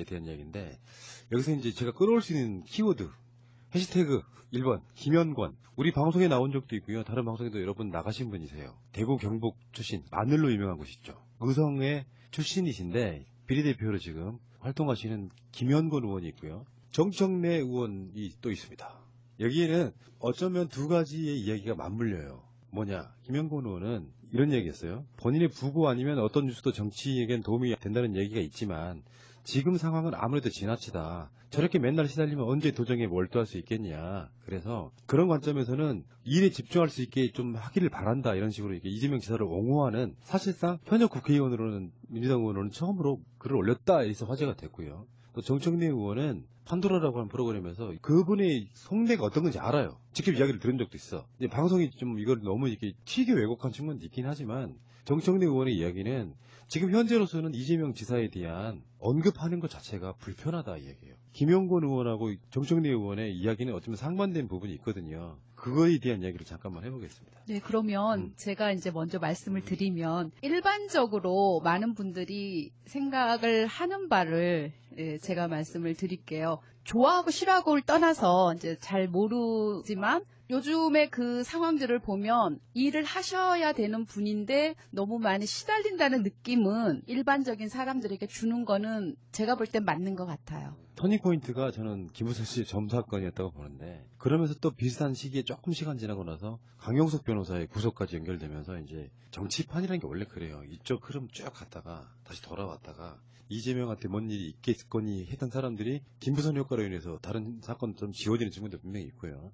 대한 이야기인데, 여기서 이제 제가 끌어올 수 있는 키워드, 해시태그 1번 김현권. 우리 방송에 나온 적도 있고요. 다른 방송에도 여러분 나가신 분이세요. 대구 경북 출신, 마늘로 유명한 곳이죠. 의성의 출신이신데 비례대표로 지금 활동하시는 김현권 의원이 있고요. 정청래 의원이 또 있습니다. 여기에는 어쩌면 두 가지의 이야기가 맞물려요. 뭐냐, 김현권 의원은 이런 얘기했어요. 본인의 부고 아니면 어떤 뉴스도 정치에겐 도움이 된다는 얘기가 있지만 지금 상황은 아무래도 지나치다. 저렇게 맨날 시달리면 언제 도정에 몰두할 수 있겠냐. 그래서 그런 관점에서는 일에 집중할 수 있게 좀 하기를 바란다. 이런 식으로 이렇게 이재명 지사를 옹호하는, 사실상 현역 국회의원으로는, 민주당 의원으로는 처음으로 글을 올렸다. 이래서 화제가 됐고요. 또 정청래 의원은 판도라라고 하는 프로그램에서 그분의 속내가 어떤 건지 알아요. 직접 이야기를 들은 적도 있어. 이제 방송이 좀 이걸 너무 이렇게 튀게 왜곡한 측면도 있긴 하지만, 정청래 의원의 이야기는 지금 현재로서는 이재명 지사에 대한 언급하는 것 자체가 불편하다 이 얘기예요. 김영권 의원하고 정청래 의원의 이야기는 어쩌면 상반된 부분이 있거든요. 그거에 대한 이야기를 잠깐만 해보겠습니다. 네, 그러면 제가 이제 먼저 말씀을 드리면, 일반적으로 많은 분들이 생각을 하는 바를 제가 말씀을 드릴게요. 좋아하고 싫어하고를 떠나서 이제 잘 모르지만 요즘에 그 상황들을 보면 일을 하셔야 되는 분인데 너무 많이 시달린다는 느낌은 일반적인 사람들에게 주는 거는 제가 볼 땐 맞는 것 같아요. 터닝포인트가 저는 김우선 씨의 점사건이었다고 보는데, 그러면서 또 비슷한 시기에 조금 시간 지나고 나서 강용석 변호사의 구속까지 연결되면서 이제 정치판이라는 게 원래 그래요. 이쪽 흐름 쭉 갔다가 다시 돌아왔다가 이재명한테 뭔 일이 있겠거니 했던 사람들이 김부선 효과로 인해서 다른 사건처럼 지워지는 측면도 분명히 있고요.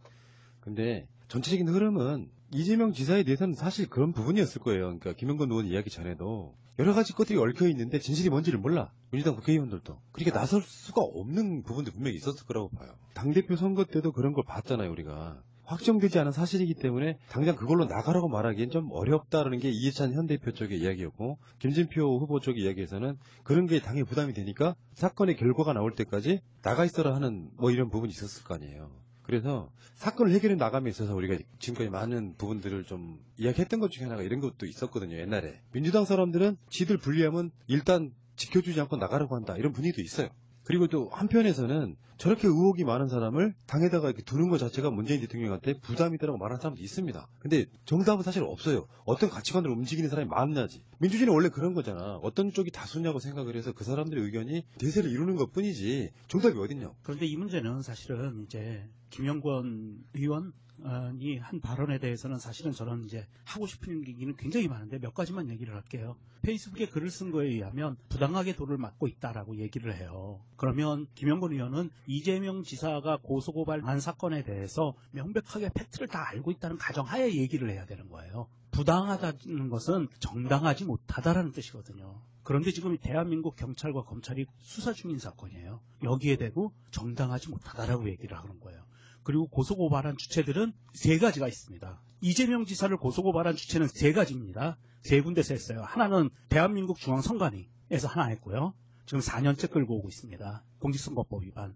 근데 전체적인 흐름은 이재명 지사에 대해서는 사실 그런 부분이었을 거예요. 그러니까 김영권 의원 이야기 전에도 여러 가지 것들이 얽혀 있는데 진실이 뭔지를 몰라. 민주당 국회의원들도. 그러니까 나설 수가 없는 부분도 분명히 있었을 거라고 봐요. 당대표 선거 때도 그런 걸 봤잖아요, 우리가. 확정되지 않은 사실이기 때문에 당장 그걸로 나가라고 말하기엔 좀 어렵다라는 게 이해찬 현 대표 쪽의 이야기였고, 김진표 후보 쪽의 이야기에서는 그런 게 당에 부담이 되니까 사건의 결과가 나올 때까지 나가 있어라 하는 뭐 이런 부분이 있었을 거 아니에요. 그래서 사건을 해결해 나감에 있어서 우리가 지금까지 많은 부분들을 좀 이야기했던 것 중에 하나가 이런 것도 있었거든요, 옛날에. 민주당 사람들은 지들 불리하면 일단 지켜주지 않고 나가려고 한다, 이런 분위기도 있어요. 그리고 또 한편에서는 저렇게 의혹이 많은 사람을 당에다가 이렇게 두는 것 자체가 문재인 대통령한테 부담이다라고 말하는 사람도 있습니다. 근데 정답은 사실 없어요. 어떤 가치관으로 움직이는 사람이 많냐지. 민주주의는 원래 그런 거잖아. 어떤 쪽이 다수냐고 생각을 해서 그 사람들의 의견이 대세를 이루는 것 뿐이지 정답이 어딨냐고. 그런데 이 문제는 사실은 이제 김영권 의원이 한 발언에 대해서는 사실은 저는 이제 하고 싶은 얘기는 굉장히 많은데 몇 가지만 얘기를 할게요. 페이스북에 글을 쓴 거에 의하면 부당하게 도를 맞고 있다라고 얘기를 해요. 그러면 김영권 의원은 이재명 지사가 고소고발한 사건에 대해서 명백하게 팩트를 다 알고 있다는 가정하에 얘기를 해야 되는 거예요. 부당하다는 것은 정당하지 못하다라는 뜻이거든요. 그런데 지금 대한민국 경찰과 검찰이 수사 중인 사건이에요. 여기에 대고 정당하지 못하다라고 얘기를 하는 거예요. 그리고 고소고발한 주체들은 세 가지가 있습니다. 이재명 지사를 고소고발한 주체는 세 가지입니다. 세 군데서 했어요. 하나는 대한민국 중앙선관위에서 하나 했고요. 지금 4년째 끌고 오고 있습니다. 공직선거법 위반.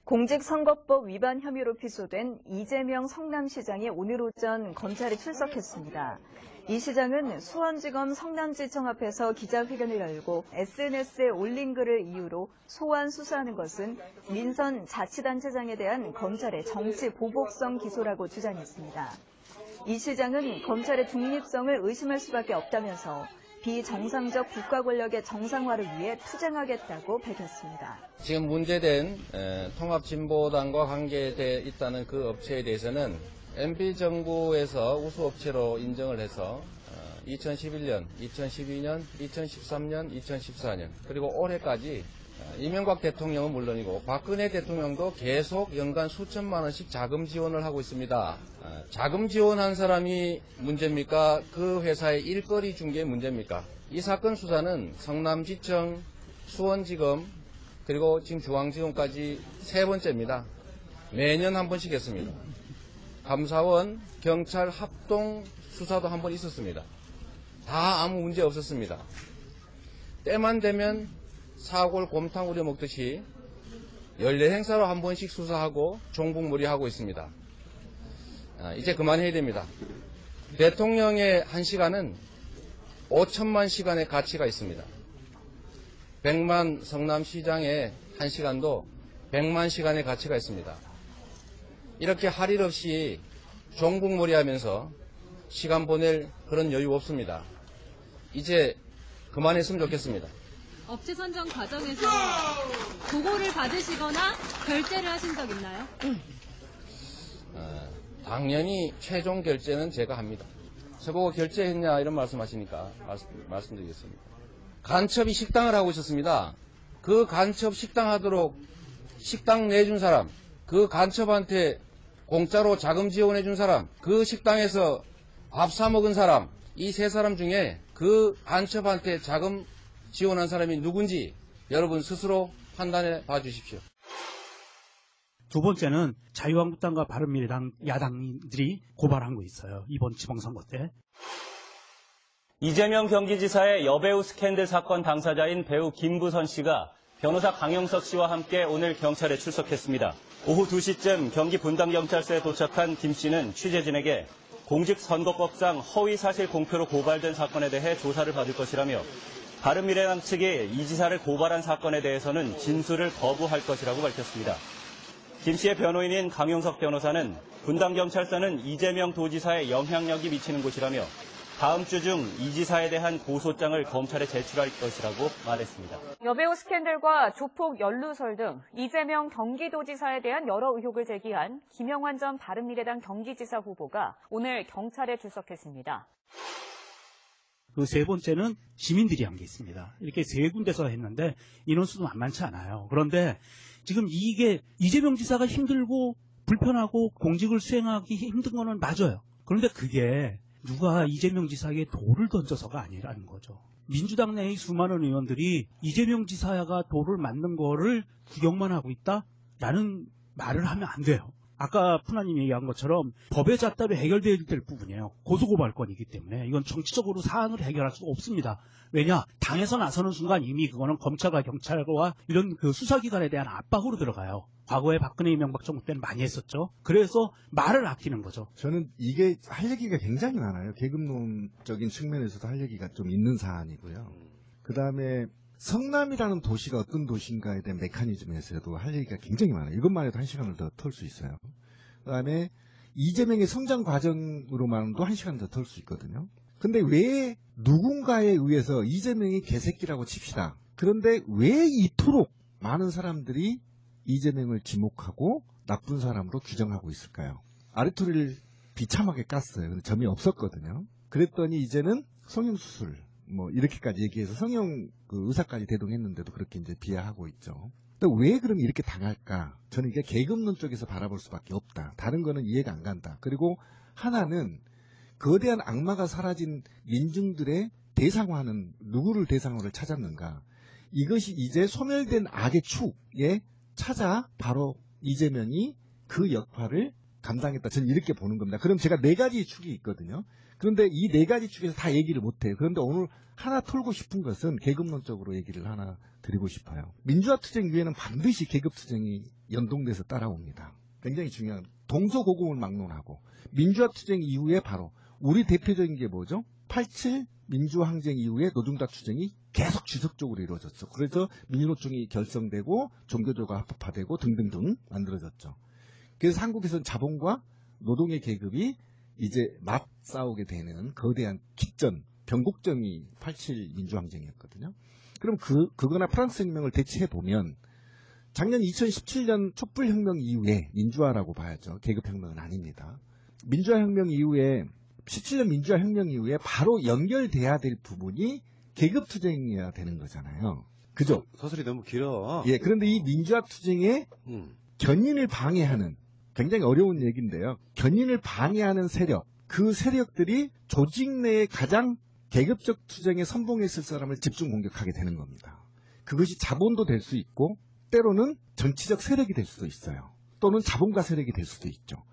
공직선거법 위반 혐의로 피소된 이재명 성남시장이 오늘 오전 검찰에 출석했습니다. 이 시장은 수원지검 성남지청 앞에서 기자회견을 열고 SNS에 올린 글을 이유로 소환 수사하는 것은 민선 자치단체장에 대한 검찰의 정치 보복성 기소라고 주장했습니다. 이 시장은 검찰의 중립성을 의심할 수밖에 없다면서 비정상적 국가 권력의 정상화를 위해 투쟁하겠다고 밝혔습니다. 지금 문제된 통합진보당과 관계되어 있다는 그 업체에 대해서는 MB정부에서 우수업체로 인정을 해서 2011년, 2012년, 2013년, 2014년 그리고 올해까지 이명박 대통령은 물론이고 박근혜 대통령도 계속 연간 수천만 원씩 자금 지원을 하고 있습니다. 자금 지원한 사람이 문제입니까? 그 회사의 일거리 준 게 문제입니까? 이 사건 수사는 성남지청, 수원지검 그리고 지금 중앙지검까지 세 번째입니다. 매년 한 번씩 했습니다. 감사원, 경찰 합동 수사도 한 번 있었습니다. 다 아무 문제 없었습니다. 때만 되면 사골 곰탕 우려 먹듯이 연례 행사로 한 번씩 수사하고 종북몰이하고 있습니다. 이제 그만해야 됩니다. 대통령의 한 시간은 5천만 시간의 가치가 있습니다. 100만 성남시장의 1시간도 100만 시간의 가치가 있습니다. 이렇게 할 일 없이 종북몰이 하면서 시간 보낼 그런 여유 없습니다. 이제 그만했으면 좋겠습니다. 업체 선정 과정에서 보고를 받으시거나 결재를 하신 적 있나요? 당연히 최종 결제는 제가 합니다. 저보고 결제했냐 이런 말씀하시니까 말씀드리겠습니다. 간첩이 식당을 하고 있었습니다. 그 간첩 식당 하도록 식당 내준 사람, 그 간첩한테 공짜로 자금 지원해준 사람, 그 식당에서 밥 사 먹은 사람, 이 세 사람 중에 그 간첩한테 자금 지원한 사람이 누군지 여러분 스스로 판단해 봐 주십시오. 두 번째는 자유한국당과 바른미래당 야당들이 고발한 거 있어요. 이번 지방선거 때. 이재명 경기지사의 여배우 스캔들 사건 당사자인 배우 김부선 씨가 변호사 강영석 씨와 함께 오늘 경찰에 출석했습니다. 오후 2시쯤 경기 분당경찰서에 도착한 김 씨는 취재진에게 공직선거법상 허위사실 공표로 고발된 사건에 대해 조사를 받을 것이라며 바른미래당 측이 이 지사를 고발한 사건에 대해서는 진술을 거부할 것이라고 밝혔습니다. 김 씨의 변호인인 강용석 변호사는 분당경찰서는 이재명 도지사의 영향력이 미치는 곳이라며 다음 주 중 이 지사에 대한 고소장을 검찰에 제출할 것이라고 말했습니다. 여배우 스캔들과 조폭 연루설 등 이재명 경기도지사에 대한 여러 의혹을 제기한 김영환 전 바른미래당 경기지사 후보가 오늘 경찰에 출석했습니다. 그 세 번째는 시민들이 한 게 있습니다. 이렇게 세 군데서 했는데 인원수도 만만치 않아요. 그런데 지금 이게 이재명 지사가 힘들고 불편하고 공직을 수행하기 힘든 거는 맞아요. 그런데 그게 누가 이재명 지사에게 돌을 던져서가 아니라는 거죠. 민주당 내의 수많은 의원들이 이재명 지사가 돌을 맞는 거를 구경만 하고 있다라는 말을 하면 안 돼요. 아까 푸나님 얘기한 것처럼 법의 잣대로 해결돼야 될 부분이에요. 고소고발건이기 때문에 이건 정치적으로 사안을 해결할 수가 없습니다. 왜냐? 당에서 나서는 순간 이미 그거는 검찰과 경찰과 이런 그 수사기관에 대한 압박으로 들어가요. 과거에 박근혜 이명박 정부 때는 많이 했었죠. 그래서 말을 아끼는 거죠. 저는 이게 할 얘기가 굉장히 많아요. 계급론적인 측면에서도 할 얘기가 좀 있는 사안이고요. 그 다음에 성남이라는 도시가 어떤 도시인가에 대한 메커니즘에서도 할 얘기가 굉장히 많아요. 이것만 해도 1시간을 더 털 수 있어요. 그 다음에 이재명의 성장 과정으로만도 1시간 더 털 수 있거든요. 근데 왜 누군가에 의해서 이재명이 개새끼라고 칩시다. 그런데 왜 이토록 많은 사람들이 이재명을 지목하고 나쁜 사람으로 규정하고 있을까요? 아르토리를 비참하게 깠어요. 근데 점이 없었거든요. 그랬더니 이제는 성형수술, 뭐, 이렇게까지 얘기해서 성형 그 의사까지 대동했는데도 그렇게 이제 비하하고 있죠. 근데 왜 그럼 이렇게 당할까? 저는 이게 계급론 쪽에서 바라볼 수밖에 없다. 다른 거는 이해가 안 간다. 그리고 하나는 거대한 악마가 사라진 민중들의 대상화는 누구를 대상화를 찾았는가? 이것이 이제 소멸된 악의 축에 찾아 바로 이재명이 그 역할을 감당했다. 저는 이렇게 보는 겁니다. 그럼 제가 4가지 축이 있거든요. 그런데 이 4가지 축에서 다 얘기를 못해요. 그런데 오늘 하나 털고 싶은 것은 계급론적으로 얘기를 하나 드리고 싶어요. 민주화투쟁 위에는 반드시 계급투쟁이 연동돼서 따라옵니다. 굉장히 중요한 동서고금을 막론하고 민주화투쟁 이후에 바로 우리 대표적인 게 뭐죠? 87 민주항쟁 이후에 노동자 투쟁이 계속 지속적으로 이루어졌죠. 그래서 민주노총이 결성되고 종교조가 합법화되고 등등등 만들어졌죠. 그래서 한국에서는 자본과 노동의 계급이 이제 맞싸우게 되는 거대한 기전, 변곡점이 87 민주항쟁이었거든요. 그럼 그거나 프랑스 혁명을 대체해보면 작년 2017년 촛불혁명 이후에 민주화라고 봐야죠. 계급혁명은 아닙니다. 민주화혁명 이후에 17년 민주화혁명 이후에 바로 연결돼야 될 부분이 계급투쟁이어야 되는 거잖아요. 그죠? 서술이 너무 길어. 예, 그런데 이 민주화투쟁의 견인을 방해하는 굉장히 어려운 얘기인데요. 견인을 방해하는 세력, 그 세력들이 조직 내에 가장 계급적 투쟁에 선봉했을 사람을 집중 공격하게 되는 겁니다. 그것이 자본도 될 수 있고 때로는 정치적 세력이 될 수도 있어요. 또는 자본가 세력이 될 수도 있죠.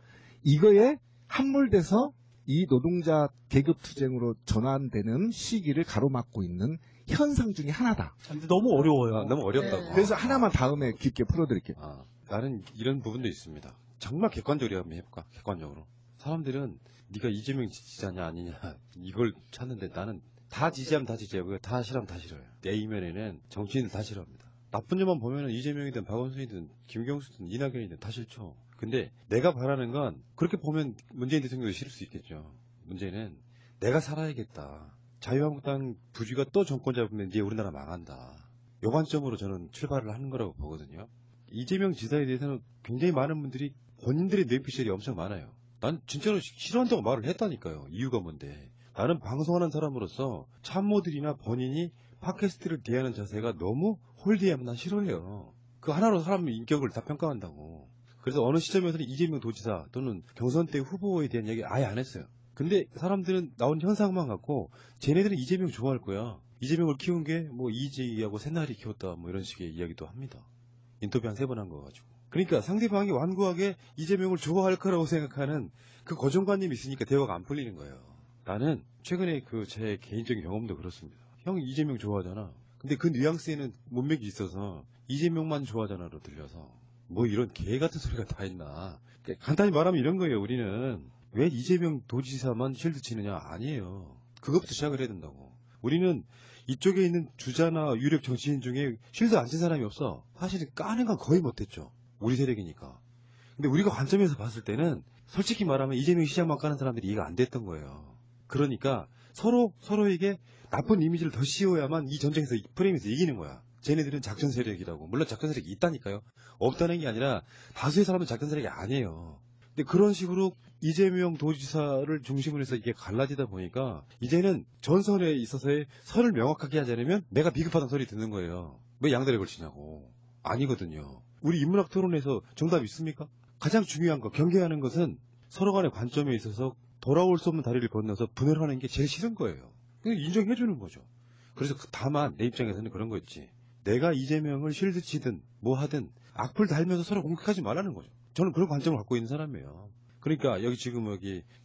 이거에 함몰돼서 이 노동자 계급투쟁으로 전환되는 시기를 가로막고 있는 현상 중에 하나다. 근데 너무 어려워요. 너무 어렵다고. 네. 그래서 하나만 다음에 깊게 풀어드릴게요. 나는 이런 부분도 있습니다. 정말 객관적으로 한번 해볼까? 객관적으로. 사람들은 네가 이재명 지지자냐 아니냐 이걸 찾는데 나는 다 지지하면 다 지지하고요. 다 싫어하면 다 싫어요. 내 이면에는 정치인들 다 싫어합니다. 나쁜 점만 보면은 이재명이든 박원순이든 김경수든 이낙연이든 다 싫죠. 근데 내가 바라는 건 그렇게 보면 문재인 대통령도 싫을 수 있겠죠. 문제는 내가 살아야겠다. 자유한국당 부주가 또 정권 잡으면 이제 우리나라 망한다. 요 관점으로 저는 출발을 하는 거라고 보거든요. 이재명 지사에 대해서는 굉장히 많은 분들이 본인들의 뇌피셜이 엄청 많아요. 난 진짜로 싫어한다고 말을 했다니까요. 이유가 뭔데. 나는 방송하는 사람으로서 참모들이나 본인이 팟캐스트를 대하는 자세가 너무 홀리하면 난 싫어해요. 그 하나로 사람 인격을 다 평가한다고. 그래서 어느 시점에서는 이재명 도지사 또는 경선 때 후보에 대한 이야기 아예 안 했어요. 근데 사람들은 나온 현상만 갖고 쟤네들은 이재명 좋아할 거야. 이재명을 키운 게 뭐 이재희하고 새날이 키웠다 뭐 이런 식의 이야기도 합니다. 인터뷰 한 3번 한 거 가지고. 그러니까 상대방이 완고하게 이재명을 좋아할 거라고 생각하는 그 고정관념이 있으니까 대화가 안 풀리는 거예요. 나는 최근에 그 제 개인적인 경험도 그렇습니다. 형 이재명 좋아하잖아. 근데 그 뉘앙스에는 문맥이 있어서 이재명만 좋아하잖아로 들려서 뭐 이런 개 같은 소리가 다 있나. 간단히 말하면 이런 거예요. 우리는 왜 이재명 도지사만 쉴드 치느냐? 아니에요. 그것부터 시작을 해야 된다고. 우리는 이쪽에 있는 주자나 유력 정치인 중에 쉴드 안 친 사람이 없어. 사실은 까는 건 거의 못했죠. 우리 세력이니까. 근데 우리가 관점에서 봤을 때는 솔직히 말하면 이재명 시장만 까는 사람들이 이해가 안 됐던 거예요. 그러니까 서로에게 나쁜 이미지를 더 씌워야만 이 전쟁에서 프레임에서 이기는 거야. 쟤네들은 작전 세력이라고. 물론 작전 세력이 있다니까요. 없다는 게 아니라 다수의 사람은 작전 세력이 아니에요. 근데 그런 식으로 이재명 도지사를 중심으로 해서 이게 갈라지다 보니까 이제는 전선에 있어서의 선을 명확하게 하지 않으면 내가 비급하다는 소리 듣는 거예요. 왜 양다리 걸치냐고. 아니거든요. 우리 인문학 토론에서 정답 있습니까? 가장 중요한 거, 경계하는 것은 서로 간의 관점에 있어서 돌아올 수 없는 다리를 건너서 분해를 하는 게 제일 싫은 거예요. 그냥 인정해주는 거죠. 그래서 다만 내 입장에서는 그런 거 있지. 내가 이재명을 쉴드 치든 뭐 하든 악플 달면서 서로 공격하지 말라는 거죠. 저는 그런 관점을 갖고 있는 사람이에요. 그러니까 여기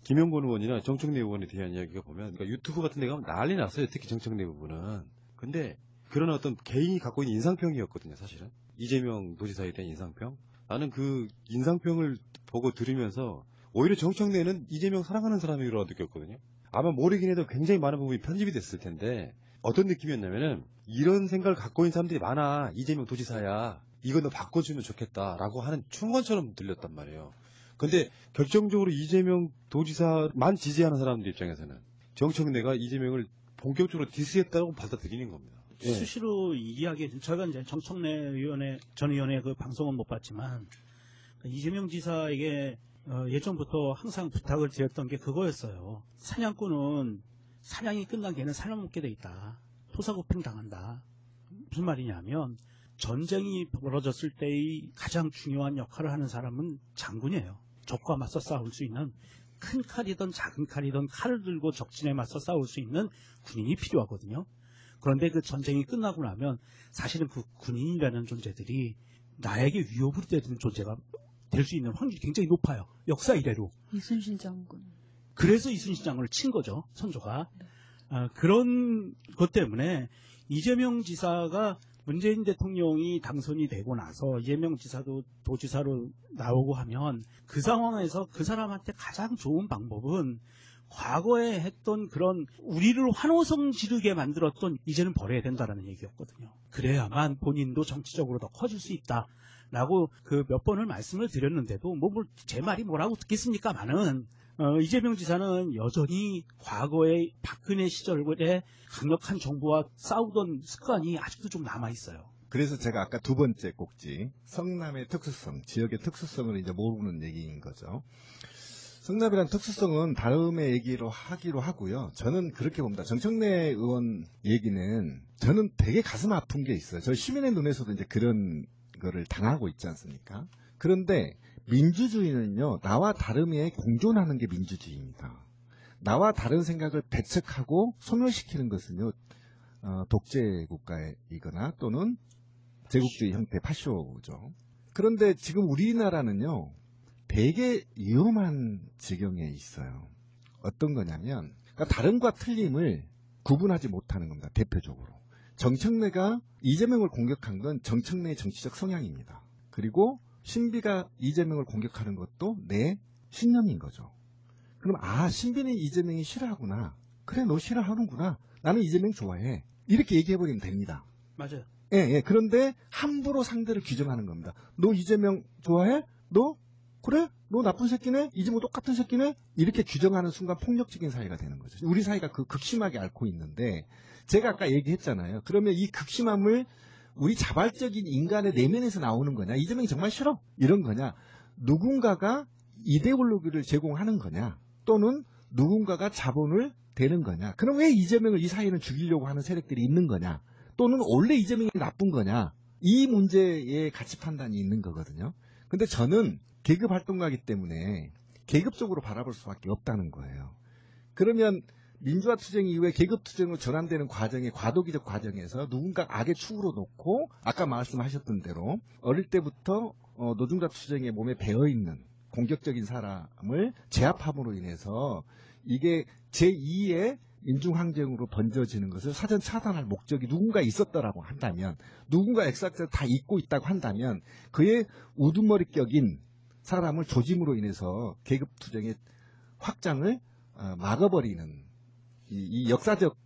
김영권 의원이나 정청래 의원에 대한 이야기가 보면 그러니까 유튜브 같은 데 가면 난리 났어요. 특히 정청래 부분은. 근데 그런 어떤 개인이 갖고 있는 인상평이었거든요. 사실은. 이재명 도지사에 대한 인상평. 나는 그 인상평을 보고 들으면서 오히려 정청래는 이재명 사랑하는 사람이라고 느꼈거든요. 아마 모르긴 해도 굉장히 많은 부분이 편집이 됐을 텐데 어떤 느낌이었냐면은 이런 생각을 갖고 있는 사람들이 많아. 이재명 도지사야. 이거 너 바꿔주면 좋겠다라고 하는 충원처럼 들렸단 말이에요. 근데 결정적으로 이재명 도지사만 지지하는 사람들 입장에서는 정청래가 이재명을 본격적으로 디스했다고 받아들이는 겁니다. 예. 수시로 이야기, 저희가 이제 정청래 전 의원의 그 방송은 못 봤지만 이재명 지사에게 예전부터 항상 부탁을 드렸던 게 그거였어요. 사냥꾼은 사냥이 끝난 개는 살아먹게 돼 있다. 토사구팽 당한다. 무슨 말이냐면 전쟁이 벌어졌을 때의 가장 중요한 역할을 하는 사람은 장군이에요. 적과 맞서 싸울 수 있는 큰 칼이든 작은 칼이든 칼을 들고 적진에 맞서 싸울 수 있는 군인이 필요하거든요. 그런데 그 전쟁이 끝나고 나면 사실은 그 군인이라는 존재들이 나에게 위협으로 되는 존재가 될 수 있는 확률이 굉장히 높아요. 역사 이래로. 이순신 장군. 그래서 이순신 장군을 친 거죠. 선조가. 그런 것 때문에 이재명 지사가 문재인 대통령이 당선이 되고 나서 이재명 지사도 도지사로 나오고 하면 그 상황에서 그 사람한테 가장 좋은 방법은 과거에 했던 그런 우리를 환호성 지르게 만들었던 이제는 버려야 된다라는 얘기였거든요. 그래야만 본인도 정치적으로 더 커질 수 있다라고 그 몇 번을 말씀을 드렸는데도 제 말이 뭐라고 듣겠습니까마는 이재명 지사는 여전히 과거의 박근혜 시절에 강력한 정부와 싸우던 습관이 아직도 좀 남아있어요. 그래서 제가 아까 두 번째 꼭지, 성남의 특수성, 지역의 특수성을 이제 모르는 얘기인 거죠. 성남이라는 특수성은 다음에 얘기로 하기로 하고요. 저는 그렇게 봅니다. 정청래 의원 얘기는 저는 되게 가슴 아픈 게 있어요. 저희 시민의 눈에서도 이제 그런 거를 당하고 있지 않습니까? 그런데 민주주의는요, 나와 다름에 공존하는 게 민주주의입니다. 나와 다른 생각을 배척하고 소멸시키는 것은요, 독재 국가이거나 또는 제국주의 형태 파쇼죠. 그런데 지금 우리나라는요, 되게 위험한 지경에 있어요. 어떤 거냐면, 그러니까 다른과 틀림을 구분하지 못하는 겁니다. 대표적으로. 정청래가 이재명을 공격한 건 정청래의 정치적 성향입니다. 그리고 신비가 이재명을 공격하는 것도 내 신념인 거죠. 그럼 신비는 이재명이 싫어하구나. 그래, 너 싫어하는구나. 나는 이재명 좋아해. 이렇게 얘기해버리면 됩니다. 맞아요. 예. 그런데 함부로 상대를 규정하는 겁니다. 너 이재명 좋아해? 너? 그래? 너 나쁜 새끼네? 이재명 똑같은 새끼네? 이렇게 규정하는 순간 폭력적인 사회가 되는 거죠. 우리 사회가 그 극심하게 앓고 있는데, 제가 아까 얘기했잖아요. 그러면 이 극심함을 우리 자발적인 인간의 내면에서 나오는 거냐? 이재명이 정말 싫어? 이런 거냐? 누군가가 이데올로기를 제공하는 거냐? 또는 누군가가 자본을 대는 거냐? 그럼 왜 이재명을 이 사회는 죽이려고 하는 세력들이 있는 거냐? 또는 원래 이재명이 나쁜 거냐? 이 문제에 가치 판단이 있는 거거든요. 근데 저는 계급 활동가이기 때문에 계급적으로 바라볼 수밖에 없다는 거예요. 그러면 민주화 투쟁 이후에 계급 투쟁으로 전환되는 과정의 과도기적 과정에서 누군가 악의 축으로 놓고 아까 말씀하셨던 대로 어릴 때부터 노동자 투쟁의 몸에 배어있는 공격적인 사람을 제압함으로 인해서 이게 제2의 민중항쟁으로 번져지는 것을 사전 차단할 목적이 누군가 있었더라고 한다면, 누군가 엑스학자를 다 잊고 있다고 한다면 그의 우두머리격인 사람을 조짐으로 인해서 계급투쟁의 확장을 막아버리는 이 역사적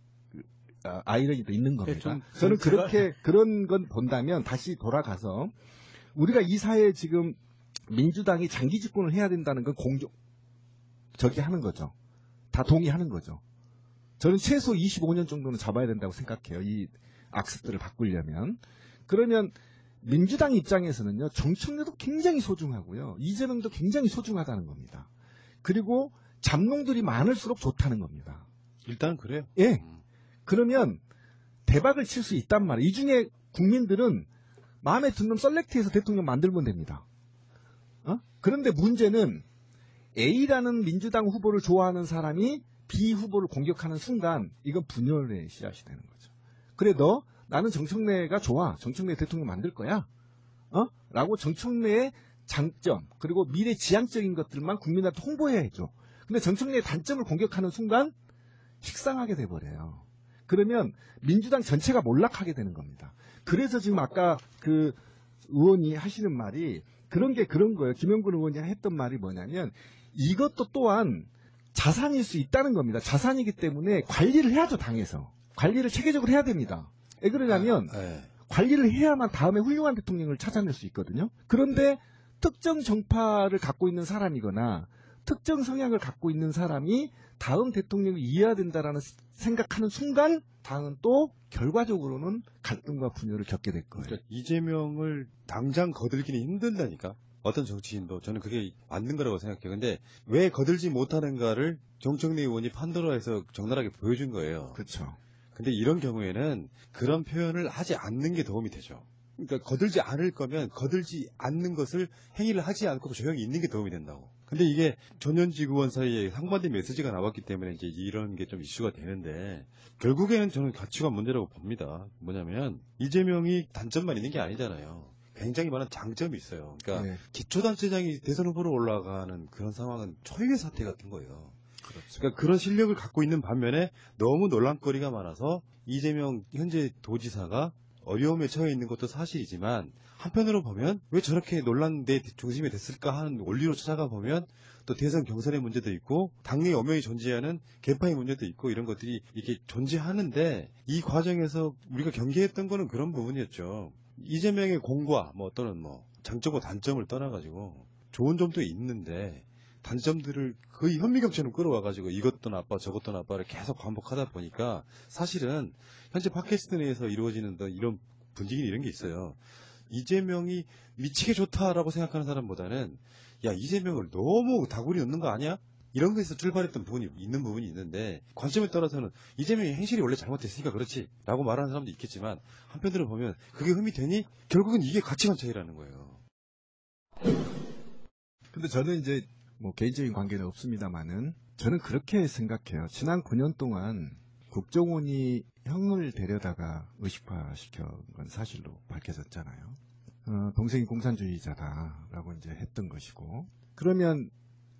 아이러니도 있는 겁니다. 저는 그렇게 그런 건 본다면 다시 돌아가서 우리가 이 사회에 지금 민주당이 장기 집권을 해야 된다는 건 저기 하는 거죠. 다 동의하는 거죠. 저는 최소 25년 정도는 잡아야 된다고 생각해요. 이 악습들을 바꾸려면. 그러면 민주당 입장에서는요, 정청래도 굉장히 소중하고요, 이재명도 굉장히 소중하다는 겁니다. 그리고 잡농들이 많을수록 좋다는 겁니다. 일단 그래요. 예. 그러면 대박을 칠 수 있단 말이에요. 이 중에 국민들은 마음에 드는 놈 셀렉트해서 대통령 만들면 됩니다. 그런데 문제는 A라는 민주당 후보를 좋아하는 사람이 B 후보를 공격하는 순간 이건 분열의 씨앗이 되는 거죠. 그래 나는 정청래가 좋아. 정청래 대통령 만들 거야. 라고 정청래의 장점 그리고 미래 지향적인 것들만 국민한테 홍보해야죠. 근데 정청래의 단점을 공격하는 순간 식상하게 돼버려요. 그러면 민주당 전체가 몰락하게 되는 겁니다. 그래서 지금 아까 그 의원이 하시는 말이 그런 거예요. 김영근 의원이 했던 말이 뭐냐면 이것도 또한 자산일 수 있다는 겁니다. 자산이기 때문에 관리를 해야죠, 당에서. 관리를 체계적으로 해야 됩니다. 왜 그러냐면 관리를 해야만 다음에 훌륭한 대통령을 찾아낼 수 있거든요. 그런데 특정 정파를 갖고 있는 사람이거나 특정 성향을 갖고 있는 사람이 다음 대통령을 이해해야 된다라는 생각하는 순간 당은 또 결과적으로는 갈등과 분열을 겪게 될 거예요. 그러니까 이재명을 당장 거들기는 힘든다니까. 어떤 정치인도 저는 그게 맞는 거라고 생각해요. 근데 왜 거들지 못하는가를 정청래 의원이 판도라에서 적나라하게 보여준 거예요. 그렇죠. 근데 이런 경우에는 그런 표현을 하지 않는 게 도움이 되죠. 그러니까 거들지 않을 거면 거들지 않는 것을 행위를 하지 않고 조용히 있는 게 도움이 된다고. 근데 이게 전현직 의원 사이에 상반된 메시지가 나왔기 때문에 이제 이런 게 좀 이슈가 되는데 결국에는 저는 가치관 문제라고 봅니다. 뭐냐면 이재명이 단점만 있는 게 아니잖아요. 굉장히 많은 장점이 있어요. 그러니까 기초단체장이 대선 후보로 올라가는 그런 상황은 초유의 사태 같은 거예요. 그렇죠. 그러니까 그런 실력을 갖고 있는 반면에 너무 논란거리가 많아서 이재명 현재 도지사가 어려움에 처해 있는 것도 사실이지만 한편으로 보면 왜 저렇게 논란의 중심이 됐을까 하는 원리로 찾아가 보면 또 대선 경선의 문제도 있고 당내 엄연히 존재하는 개파의 문제도 있고 이런 것들이 이렇게 존재하는데 이 과정에서 우리가 경계했던 거는 그런 부분이었죠. 이재명의 공과 또는 장점과 단점을 떠나가지고 좋은 점도 있는데 단점들을 거의 현미경처럼 끌어와가지고 이것도 나빠 저것도 나빠를 계속 반복하다 보니까 사실은 현재 팟캐스트 내에서 이루어지는 이런 분위기는 이런 게 있어요. 이재명이 미치게 좋다라고 생각하는 사람보다는 야 이재명을 너무 다구리 넣는 거 아니야? 이런 거에서 출발했던 부분이 있는데 관점에 따라서는 이재명의 행실이 원래 잘못됐으니까 그렇지 라고 말하는 사람도 있겠지만 한편으로 보면 그게 흠이 되니 결국은 이게 가치관 차이라는 거예요. 근데 저는 이제 개인적인 관계는 없습니다만은 저는 그렇게 생각해요. 지난 9년 동안 국정원이 형을 데려다가 의식화시킨 건 사실로 밝혀졌잖아요. 동생이 공산주의자다라고 이제 했던 것이고 그러면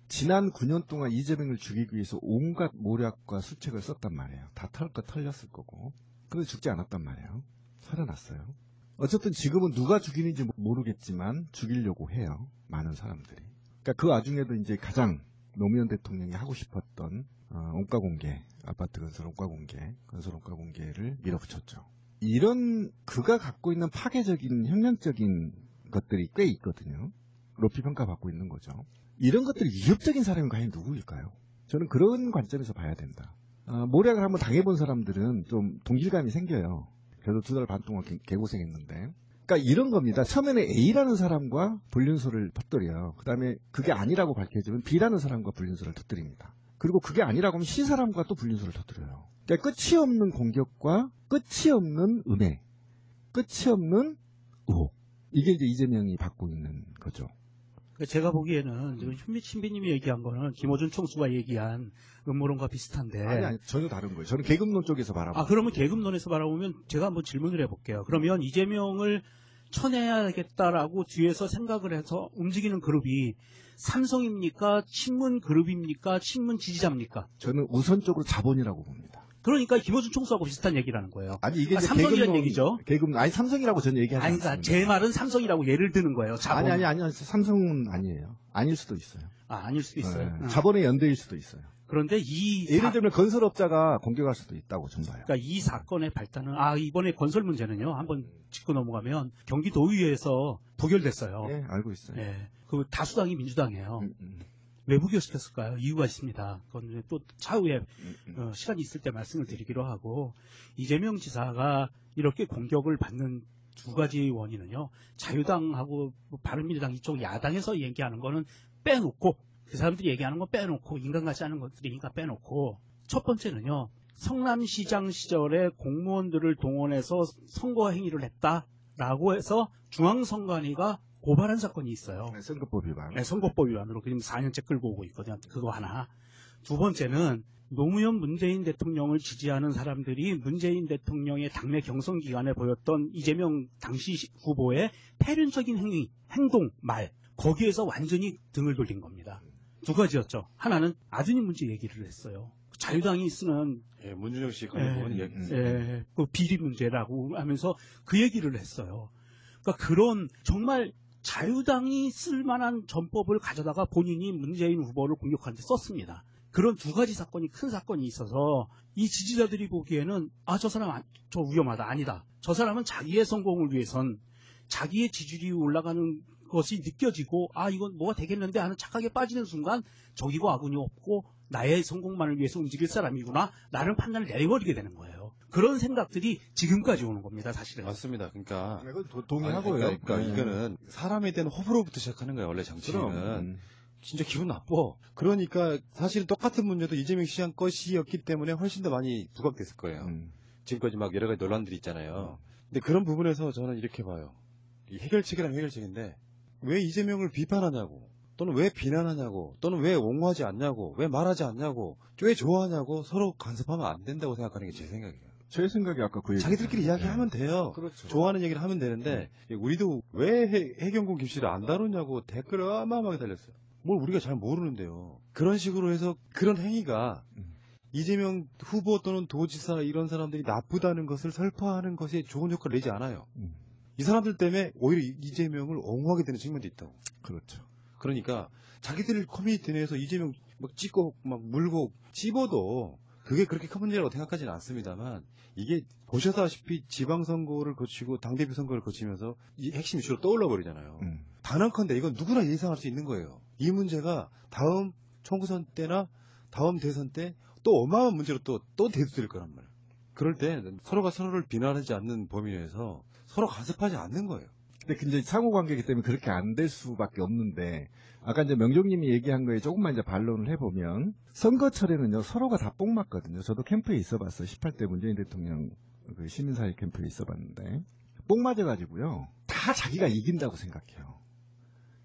지난 9년 동안 이재명을 죽이기 위해서 온갖 모략과 수책을 썼단 말이에요. 다 털 거 털렸을 거고. 그런데 죽지 않았단 말이에요. 살아났어요. 어쨌든 지금은 누가 죽이는지 모르겠지만 죽이려고 해요. 많은 사람들이. 그러니까 그 와중에도 이제 가장 노무현 대통령이 하고 싶었던 원가 공개, 아파트 건설 원가 공개를 밀어붙였죠. 이런 그가 갖고 있는 파괴적인 혁명적인 것들이 꽤 있거든요. 높이 평가받고 있는 거죠. 이런 것들이 위협적인 사람이 과연 누구일까요? 저는 그런 관점에서 봐야 된다. 모략을 한번 당해본 사람들은 좀 동질감이 생겨요. 그래도 2달 반 동안 개고생했는데. 그러니까 이런 겁니다. 처음에는 A라는 사람과 불륜설을 터뜨려요. 그 다음에 그게 아니라고 밝혀지면 B라는 사람과 불륜설을 터뜨립니다. 그리고 그게 아니라고 하면 C 사람과 또 불륜설을 터뜨려요. 그러니까 끝이 없는 공격과 끝이 없는 음해, 끝이 없는 의혹. 이게 이제 이재명이 받고 있는 거죠. 제가 보기에는 지금 현미 신비님이 얘기한 거는 김어준 총수가 얘기한 음모론과 비슷한데. 아니, 전혀 다른 거예요. 저는 계급론 쪽에서 바라보고. 그러면 계급론에서 바라보면 제가 한번 질문을 해볼게요. 그러면 이재명을 쳐내야겠다라고 뒤에서 생각을 해서 움직이는 그룹이 삼성입니까? 친문 그룹입니까? 친문 지지자입니까? 저는 우선적으로 자본이라고 봅니다. 그러니까 김어준 총수하고 비슷한 얘기라는 거예요. 아니 이게 이제 삼성이라는 얘기죠. 아니 삼성이라고 저는 얘기하지 않습니다. 그러니까 제 말은 삼성이라고 예를 드는 거예요. 자본. 아니 삼성은 아니에요. 아닐 수도 있어요. 아닐 수도 있어요. 네. 자본의 연대일 수도 있어요. 그런데 예를 들면 건설업자가 공격할 수도 있다고 저는 봐요. 그러니까 이 사건의 발단은 이번에 건설 문제는요. 한번 짚고 넘어가면 경기도의회에서 부결됐어요. 네, 알고 있어요. 네, 그 다수당이 민주당이에요. 왜 부결시켰을까요? 이유가 있습니다. 그건 또 차후에 시간이 있을 때 말씀을 드리기로 하고, 이재명 지사가 이렇게 공격을 받는 두 가지 원인은요. 자유당하고 바른미래당 이쪽 야당에서 얘기하는 거는 빼놓고, 그 사람들이 얘기하는 건 빼놓고, 인간 같지 않은 것들이니까 빼놓고, 첫 번째는요. 성남시장 시절에 공무원들을 동원해서 선거 행위를 했다라고 해서 중앙선관위가 고발한 사건이 있어요. 네, 선거법 위반. 네, 선거법 위반으로 지금 4년째 끌고 오고 있거든요. 그거 하나. 두 번째는 노무현 문재인 대통령을 지지하는 사람들이 문재인 대통령의 당내 경선 기간에 보였던 이재명 당시 후보의 패륜적인 행동, 말. 거기에서 완전히 등을 돌린 겁니다. 두 가지였죠. 하나는 아드님 문제 얘기를 했어요. 자유당이 쓰는 문준영 씨 관련 그 비리 문제라고 하면서 그 얘기를 했어요. 그러니까 그런 정말 자유당이 쓸만한 전법을 가져다가 본인이 문재인 후보를 공격하는 데 썼습니다. 그런 두 가지 사건이 큰 사건이 있어서 이 지지자들이 보기에는 저 사람 저 위험하다. 아니다. 저 사람은 자기의 성공을 위해선 자기의 지지율이 올라가는 것이 느껴지고 이건 뭐가 되겠는데 하는 착각에 빠지는 순간 적이고 아군이 없고 나의 성공만을 위해서 움직일 사람이구나 라는 판단을 내버리게 되는 거예요. 그런 생각들이 지금까지 오는 겁니다. 사실은. 맞습니다. 그러니까 동의하고요. 그러니까 이거는 사람에 대한 호불호부터 시작하는 거예요. 원래 정치는. 진짜 기분 나빠. 그러니까 사실은 똑같은 문제도 이재명 시장 것이었기 때문에 훨씬 더 많이 부각됐을 거예요. 지금까지 막 여러 가지 논란들이 있잖아요. 근데 그런 부분에서 저는 이렇게 봐요. 이 해결책이란 해결책인데 왜 이재명을 비판하냐고, 또는 왜 비난하냐고, 또는 왜 옹호하지 않냐고, 왜 말하지 않냐고, 왜 좋아하냐고 서로 간섭하면 안 된다고 생각하는 게 제 생각이에요. 제 생각이 아까 그 얘기. 자기들끼리 이야기하면 돼요. 그렇죠. 좋아하는 얘기를 하면 되는데 우리도 왜 해경군 김씨를 안 다루냐고 댓글을 어마어마하게 달렸어요. 뭘 우리가 잘 모르는데요. 그런 식으로 해서 그런 행위가 이재명 후보 또는 도지사 이런 사람들이 나쁘다는 것을 설파하는 것에 좋은 효과를 내지 않아요. 이 사람들 때문에 오히려 이재명을 옹호하게 되는 측면도 있다고. 그렇죠. 그러니까 자기들 커뮤니티 내에서 이재명 막 찍고 막 물고 찝어도 그게 그렇게 큰 문제라고 생각하지는 않습니다만 이게 보셨다시피 지방선거를 거치고 당대표 선거를 거치면서 이 핵심 이슈로 떠올라 버리잖아요. 단언컨대 이건 누구나 예상할 수 있는 거예요. 이 문제가 다음 총선 때나 다음 대선 때 또 어마어마한 문제로 또 대두될 거란 말이에요. 그럴 때 서로가 서로를 비난하지 않는 범위 내에서 서로 간섭하지 않는 거예요. 근데 이제 상호관계이기 때문에 그렇게 안 될 수밖에 없는데 아까 이제 명종님이 얘기한 거에 조금만 이제 반론을 해보면 선거철에는요 서로가 다 뽕 맞거든요. 저도 캠프에 있어봤어요. 18대 문재인 대통령 그 시민사회 캠프에 있어봤는데 뽕 맞아가지고요 다 자기가 이긴다고 생각해요.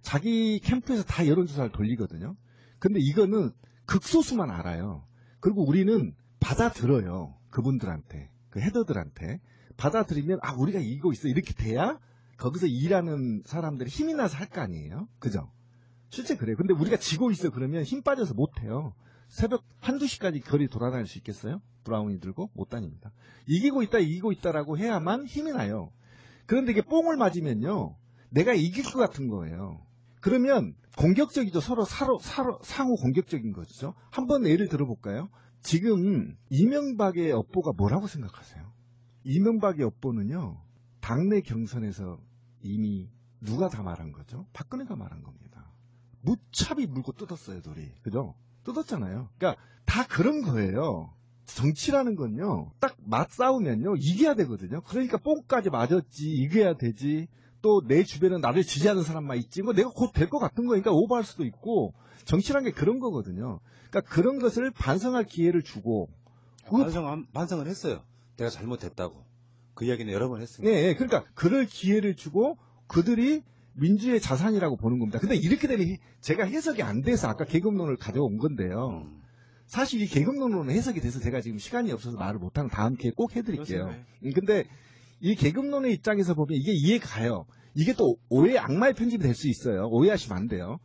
자기 캠프에서 다 여론조사를 돌리거든요. 근데 이거는 극소수만 알아요. 그리고 우리는 받아들어요. 그분들한테 그 헤더들한테 받아들이면 우리가 이기고 있어 이렇게 돼야 거기서 일하는 사람들이 힘이 나서 할 거 아니에요? 그죠? 실제 그래요. 근데 우리가 지고 있어 그러면 힘 빠져서 못해요. 새벽 1-2시까지 거리 돌아다닐 수 있겠어요? 브라운이 들고? 못 다닙니다. 이기고 있다라고 해야만 힘이 나요. 그런데 이게 뽕을 맞으면요. 내가 이길 것 같은 거예요. 그러면 공격적이죠. 서로 상호 공격적인 거죠. 한번 예를 들어볼까요? 지금 이명박의 업보가 뭐라고 생각하세요? 이명박의 업보는요, 당내 경선에서 이미 누가 다 말한 거죠? 박근혜가 말한 겁니다. 무차비 물고 뜯었어요, 돌이. 그죠? 뜯었잖아요. 그러니까 다 그런 거예요. 정치라는 건요, 딱 맞싸우면요, 이겨야 되거든요. 그러니까 뽕까지 맞았지, 이겨야 되지. 또 내 주변에 나를 지지하는 사람만 있지. 뭐 내가 곧 될 것 같은 거니까 오버할 수도 있고, 정치라는 게 그런 거거든요. 그러니까 그런 것을 반성할 기회를 주고. 반성을 했어요. 내가 잘못했다고. 그 이야기는 여러 번 했습니다. 네, 그러니까 그럴 기회를 주고 그들이 민주의 자산이라고 보는 겁니다. 근데 이렇게 되면 제가 해석이 안 돼서 아까 계급론을 가져온 건데요. 사실 이 계급론은 해석이 돼서 제가 지금 시간이 없어서 말을 못하는 다음 기회에 꼭 해드릴게요. 근데 이 계급론의 입장에서 보면 이게 이해가 가요. 이게 또 오해의 악마의 편집이 될 수 있어요. 오해하시면 안 돼요.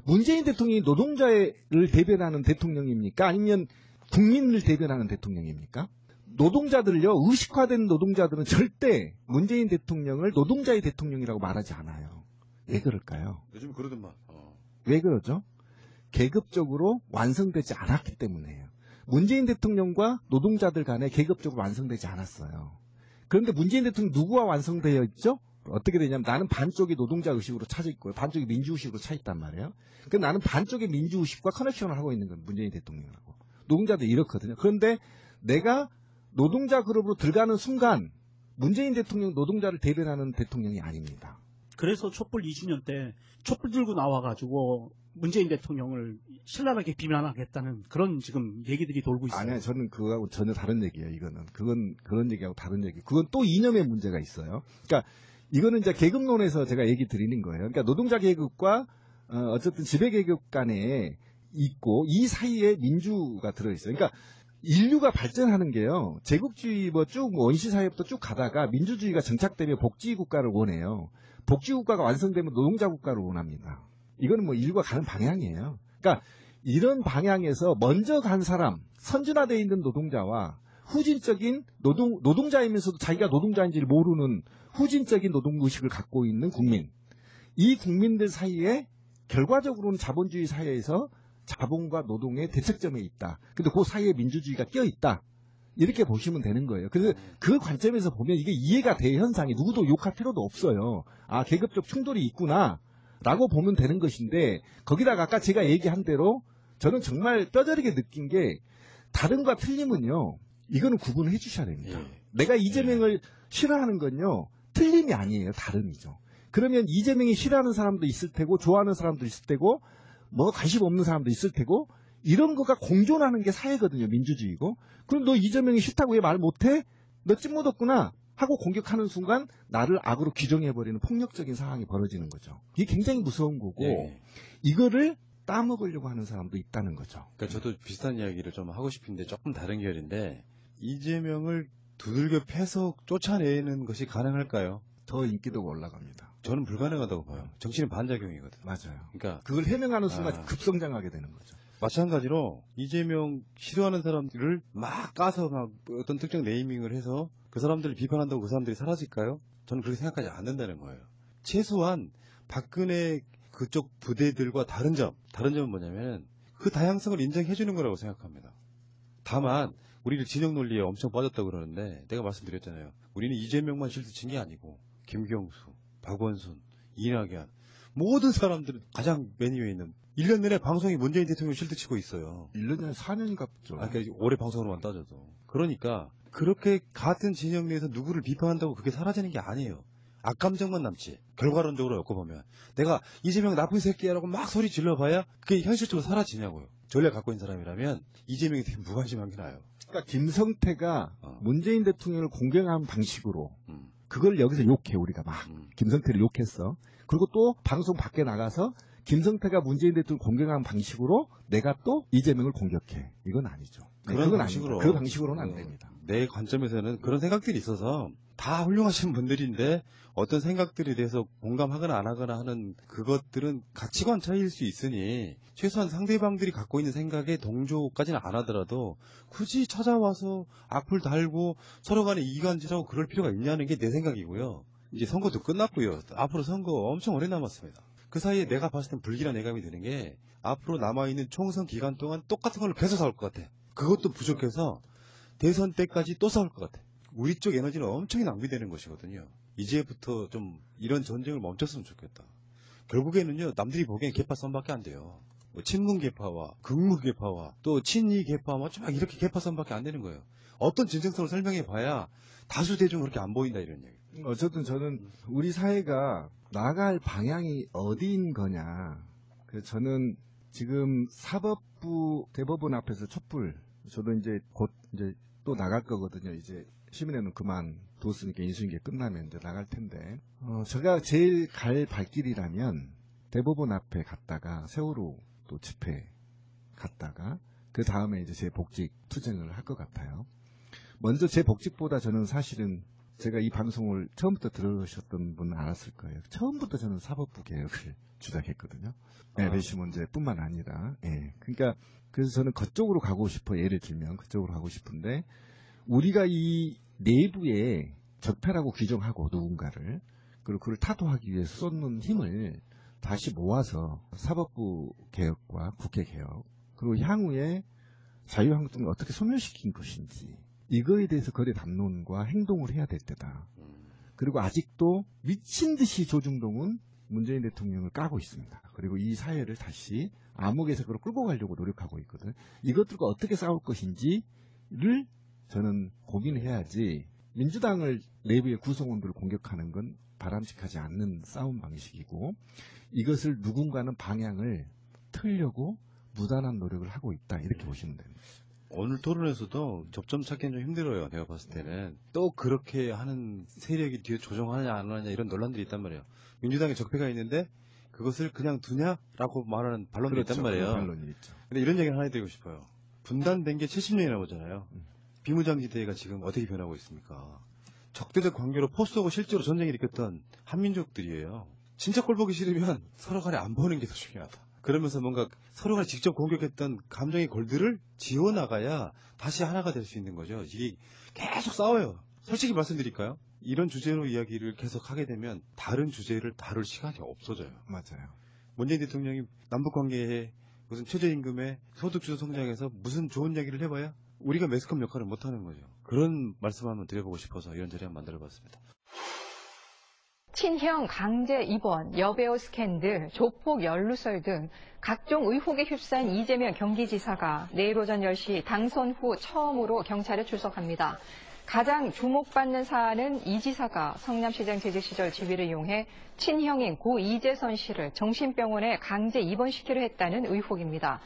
문재인 대통령이 노동자를 대변하는 대통령입니까? 아니면 국민을 대변하는 대통령입니까? 노동자들요, 의식화된 노동자들은 절대 문재인 대통령을 노동자의 대통령이라고 말하지 않아요. 왜 그럴까요? 요즘 그러더만. 왜 그러죠? 계급적으로 완성되지 않았기 때문이에요. 문재인 대통령과 노동자들 간에 계급적으로 완성되지 않았어요. 그런데 문재인 대통령 누구와 완성되어 있죠? 어떻게 되냐면 나는 반쪽이 노동자 의식으로 차져 있고요. 반쪽이 민주의식으로 차 있단 말이에요. 그럼 나는 반쪽의 민주의식과 커넥션을 하고 있는 건 문재인 대통령이라고. 노동자들 이렇거든요. 그런데 내가 노동자 그룹으로 들어가는 순간 문재인 대통령 노동자를 대변하는 대통령이 아닙니다. 그래서 촛불 2주년 때 촛불 들고 나와가지고 문재인 대통령을 신랄하게 비난하겠다는 그런 지금 얘기들이 돌고 있어요. 아니요, 저는 그거하고 전혀 다른 얘기예요. 이거는 그건 그런 얘기하고 다른 얘기. 그건 또 이념의 문제가 있어요. 그러니까 이거는 이제 계급론에서 제가 얘기 드리는 거예요. 그러니까 노동자 계급과 어쨌든 지배 계급 간에 있고 이 사이에 민주가 들어있어요. 그러니까 인류가 발전하는 게요. 제국주의 쭉 원시 사회부터 쭉 가다가 민주주의가 정착되면 복지 국가를 원해요. 복지 국가가 완성되면 노동자 국가를 원합니다. 이거는 뭐 인류가 가는 방향이에요. 그러니까 이런 방향에서 먼저 간 사람, 선진화되어 있는 노동자와 후진적인 노동자이면서도 자기가 노동자인지를 모르는 후진적인 노동의식을 갖고 있는 국민. 이 국민들 사이에 결과적으로는 자본주의 사회에서 자본과 노동의 대척점에 있다. 근데 그 사이에 민주주의가 껴있다. 이렇게 보시면 되는 거예요. 그래서 그 관점에서 보면 이게 이해가 돼, 현상이. 누구도 욕할 필요도 없어요. 아, 계급적 충돌이 있구나. 라고 보면 되는 것인데, 거기다가 아까 제가 얘기한 대로 저는 정말 뼈저리게 느낀 게, 다른과 틀림은요, 이거는 구분을 해 주셔야 됩니다. 내가 이재명을 싫어하는 건요, 틀림이 아니에요. 다름이죠. 그러면 이재명이 싫어하는 사람도 있을 테고, 좋아하는 사람도 있을 테고, 뭐 관심 없는 사람도 있을 테고, 이런 거가 공존하는 게 사회거든요. 민주주의고. 그럼 너 이재명이 싫다고 왜 말 못해? 너 찐묻었구나 하고 공격하는 순간 나를 악으로 규정해버리는 폭력적인 상황이 벌어지는 거죠. 이게 굉장히 무서운 거고, 이거를 따먹으려고 하는 사람도 있다는 거죠. 그러니까 저도 비슷한 이야기를 좀 하고 싶은데 조금 다른 결인데, 이재명을 두들겨 패서 쫓아내는 것이 가능할까요? 더 인기도가 올라갑니다. 저는 불가능하다고 봐요. 정치는 반작용이거든요. 맞아요. 그러니까 그걸 해명하는 순간 급성장하게 되는 거죠. 마찬가지로 이재명 싫어하는 사람들을 막 까서 막 어떤 특정 네이밍을 해서 그 사람들을 비판한다고 그 사람들이 사라질까요? 저는 그렇게 생각하지 않는다는 거예요. 최소한 박근혜 그쪽 부대들과 다른 점은 뭐냐면 그 다양성을 인정해 주는 거라고 생각합니다. 다만 우리를 진영 논리에 엄청 빠졌다고 그러는데 내가 말씀드렸잖아요. 우리는 이재명만 실드친 게 아니고 김경수, 박원순, 이낙연 모든 사람들은 가장 맨 위에 있는 1년 내내 방송이 문재인 대통령 실드치고 있어요. 1년에 4년인가 붙죠. 그러니까 올해 방송으로만 따져도. 그러니까 그렇게 같은 진영 내에서 누구를 비판한다고 그게 사라지는 게 아니에요. 악감정만 남지. 결과론적으로 엮어보면 내가 이재명 나쁜 새끼야라고 막 소리 질러봐야 그게 현실적으로 사라지냐고요. 전략 갖고 있는 사람이라면 이재명이 되게 무관심한 게 나아요. 그러니까 김성태가 문재인 대통령을 공격하는 방식으로 그걸 여기서 욕해. 우리가 막 김성태를 욕했어. 그리고 또 방송 밖에 나가서 김성태가 문재인 대통령을 공격하는 방식으로 내가 또 이재명을 공격해. 이건 아니죠. 그런 방식으로. 그 방식으로는 안 됩니다. 내 관점에서는 그런 생각들이 있어서 다 훌륭하신 분들인데 어떤 생각들에 대해서 공감하거나 안 하거나 하는 그것들은 가치관 차이일 수 있으니 최소한 상대방들이 갖고 있는 생각에 동조까지는 안 하더라도 굳이 찾아와서 악플 달고 서로 간에 이간질하고 그럴 필요가 있냐는 게 내 생각이고요. 이제 선거도 끝났고요. 앞으로 선거 엄청 오래 남았습니다. 그 사이에 내가 봤을 땐 불길한 예감이 드는 게 앞으로 남아있는 총선 기간 동안 똑같은 걸로 계속 싸울 것 같아. 그것도 부족해서 대선 때까지 또 싸울 것 같아. 우리 쪽 에너지는 엄청 낭비되는 것이거든요. 이제부터 좀 이런 전쟁을 멈췄으면 좋겠다. 결국에는요, 남들이 보기엔 계파 썸밖에 안 돼요. 뭐 친문 계파와 극무 계파와 또 친이 계파와 막 이렇게 계파 썸밖에 안 되는 거예요. 어떤 진정성을 설명해 봐야 다수 대중은 그렇게 안 보인다 이런 얘기. 어쨌든 저는 우리 사회가 나갈 방향이 어디인 거냐. 그래서 저는 지금 사법부 대법원 앞에서 촛불, 저도 이제 곧 이제 또 나갈 거거든요. 이제 시민회는 그만뒀으니까 인수인계 끝나면 이제 나갈 텐데, 제가 제일 갈 발길이라면 대법원 앞에 갔다가 세월호 또 집회 갔다가 그 다음에 이제 제 복직 투쟁을 할 것 같아요. 먼저 제 복직보다 저는 사실은 제가 이 방송을 처음부터 들으셨던 분은 알았을 거예요. 처음부터 저는 사법부 개혁을 주장했거든요. LH 문제뿐만 아니라. 그러니까 그래서 저는 그쪽으로 가고 싶어. 예를 들면 그쪽으로 가고 싶은데 우리가 이 내부에 적폐라고 규정하고 누군가를 그리고 그걸 타도하기 위해서 쏟는 힘을 다시 모아서 사법부 개혁과 국회 개혁 그리고 향후에 자유한국당을 어떻게 소멸시킨 것인지 이거에 대해서 거래 담론과 행동을 해야 될 때다. 그리고 아직도 미친 듯이 조중동은 문재인 대통령을 까고 있습니다. 그리고 이 사회를 다시 암흑에서 그걸 끌고 가려고 노력하고 있거든. 이것들과 어떻게 싸울 것인지를 저는 고민해야지 민주당을 내부의 구성원들을 공격하는 건 바람직하지 않는 싸움 방식이고 이것을 누군가는 방향을 틀려고 무단한 노력을 하고 있다. 이렇게 보시면 됩니다. 오늘 토론에서도 접점 찾기는 좀 힘들어요. 내가 봤을 때는. 또 그렇게 하는 세력이 뒤에 조정하느냐 안 하느냐 이런 논란들이 있단 말이에요. 민주당에 적폐가 있는데 그것을 그냥 두냐라고 말하는 반론도 그렇죠. 있단 말이에요. 반론이 있죠. 근데 이런 얘기를 하나 드리고 싶어요. 분단된 게 70년이 넘었잖아요. 비무장지대가 지금 어떻게 변하고 있습니까? 적대적 관계로 포스하고 실제로 전쟁을 일으켰던 한민족들이에요. 진짜 꼴 보기 싫으면 서로 간에 안 보는 게 더 중요하다. 그러면서 뭔가 서로 간에 직접 공격했던 감정의 골들을 지워나가야 다시 하나가 될 수 있는 거죠. 이게 계속 싸워요. 솔직히 말씀드릴까요? 이런 주제로 이야기를 계속 하게 되면 다른 주제를 다룰 시간이 없어져요. 맞아요. 문재인 대통령이 남북관계에 무슨 최저임금에 소득주도 성장해서 무슨 좋은 얘기를 해봐야 우리가 매스컴 역할을 못하는 거죠. 그런 말씀 한번 드려보고 싶어서 이런 자리 한번 만들어봤습니다. 친형 강제 입원, 여배우 스캔들, 조폭 연루설 등 각종 의혹에 휩싸인 이재명 경기지사가 내일 오전 10시 당선 후 처음으로 경찰에 출석합니다. 가장 주목받는 사안은 이 지사가 성남시장 재직 시절 지위를 이용해 친형인 고 이재선 씨를 정신병원에 강제 입원시키려 했다는 의혹입니다.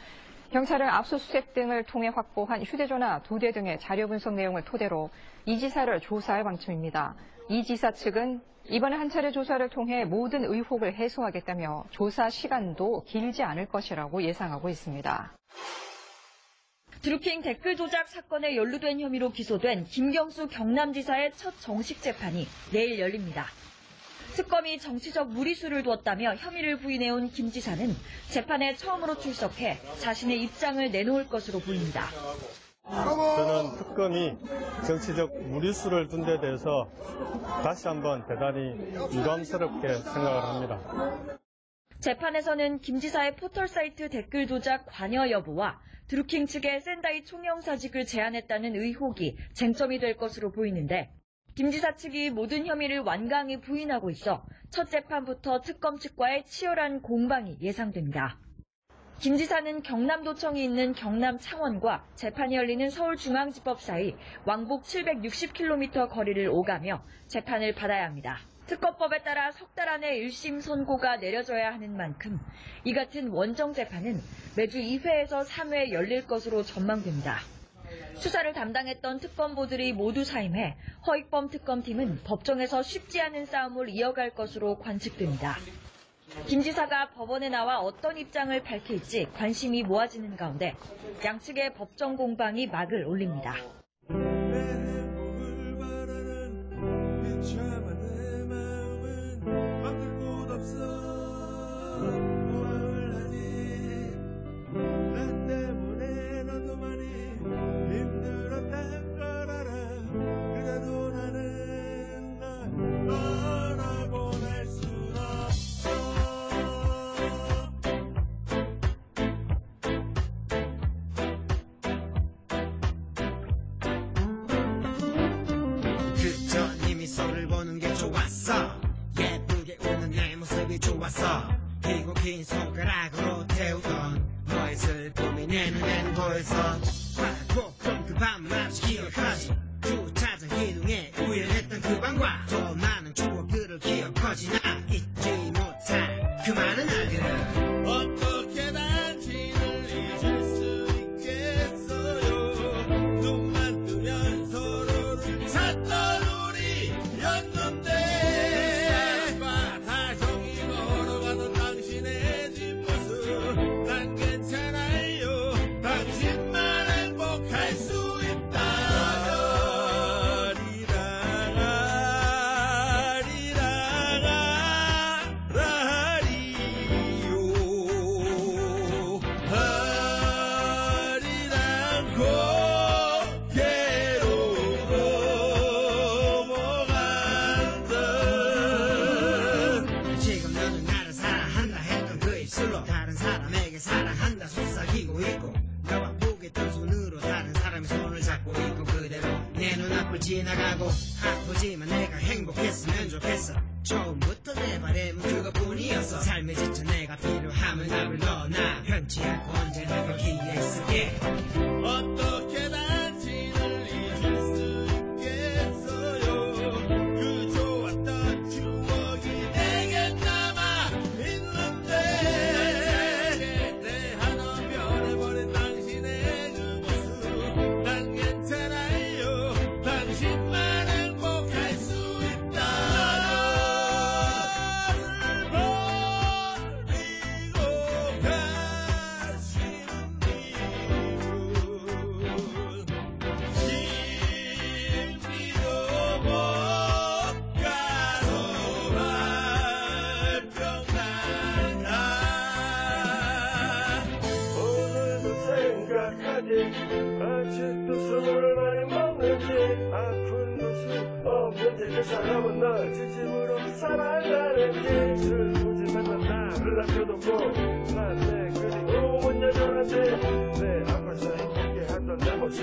경찰은 압수수색 등을 통해 확보한 휴대전화 2대 등의 자료 분석 내용을 토대로 이 지사를 조사할 방침입니다. 이 지사 측은 이번에 한 차례 조사를 통해 모든 의혹을 해소하겠다며 조사 시간도 길지 않을 것이라고 예상하고 있습니다. 드루킹 댓글 조작 사건에 연루된 혐의로 기소된 김경수 경남지사의 첫 정식 재판이 내일 열립니다. 특검이 정치적 무리수를 두었다며 혐의를 부인해온 김 지사는 재판에 처음으로 출석해 자신의 입장을 내놓을 것으로 보입니다. 저는 특검이 정치적 무리수를 둔 데 대해서 다시 한번 대단히 유감스럽게 생각을 합니다. 재판에서는 김 지사의 포털사이트 댓글 조작 관여 여부와 드루킹 측의 샌다이 총영사직을 제안했다는 의혹이 쟁점이 될 것으로 보이는데 김 지사 측이 모든 혐의를 완강히 부인하고 있어 첫 재판부터 특검 측과의 치열한 공방이 예상됩니다. 김 지사는 경남도청이 있는 경남 창원과 재판이 열리는 서울중앙지법 사이 왕복 760km 거리를 오가며 재판을 받아야 합니다. 특검법에 따라 석 달 안에 1심 선고가 내려져야 하는 만큼 이 같은 원정 재판은 매주 2회에서 3회 열릴 것으로 전망됩니다. 수사를 담당했던 특검보들이 모두 사임해 허익범 특검팀은 법정에서 쉽지 않은 싸움을 이어갈 것으로 관측됩니다. 김 지사가 법원에 나와 어떤 입장을 밝힐지 관심이 모아지는 가운데 양측의 법정 공방이 막을 올립니다. 긴 손가락으로 태우던 너의 슬픔이 내 눈에는 보여서 꼭좀 그 밤을 아직 기억하지 주차장 기둥에 우연했던 그 밤과 더 많은 추억들을 기억하지 나 잊지 못할 그 많은 날들을 어떻게 당신을 잊을 수 있겠어요 눈만 뜨면 서로를 찾던 우리였는데 과 다정히 걸어가던 당신의 뒷모습 난 괜찮아요 당신만 행복할 수 다른 사람에게 사랑한다 속삭이고 있고 너와 보겠던 손으로 다른 사람의 손을 잡고 있고 그대로 내 눈앞을 지나가고 아프지만 내가 행복했으면 좋겠어 처음부터 내 바람은 그것뿐이었어 삶에 지쳐 내가 필요하면 답을 넣어놔 변치 않고 언제나 거기에 있을게 어떻게 당신을 잊을 수 있겠어요 그 좋았던 추억이 내게 남아 있는데 당신만 행복할 수 있다 나를 버리고 가시는 이유 심리도 못 가도 발병난다 오늘도 생각하지 아직도 술을 많이 먹는지 아픈 모습 없는지 그 사람은 널 진심으로 사랑하는지 슬프지만 넌 나를 남겨놓고 난 내 그리고 못 여전한데 내 앞에서 행복해 하던 내 모습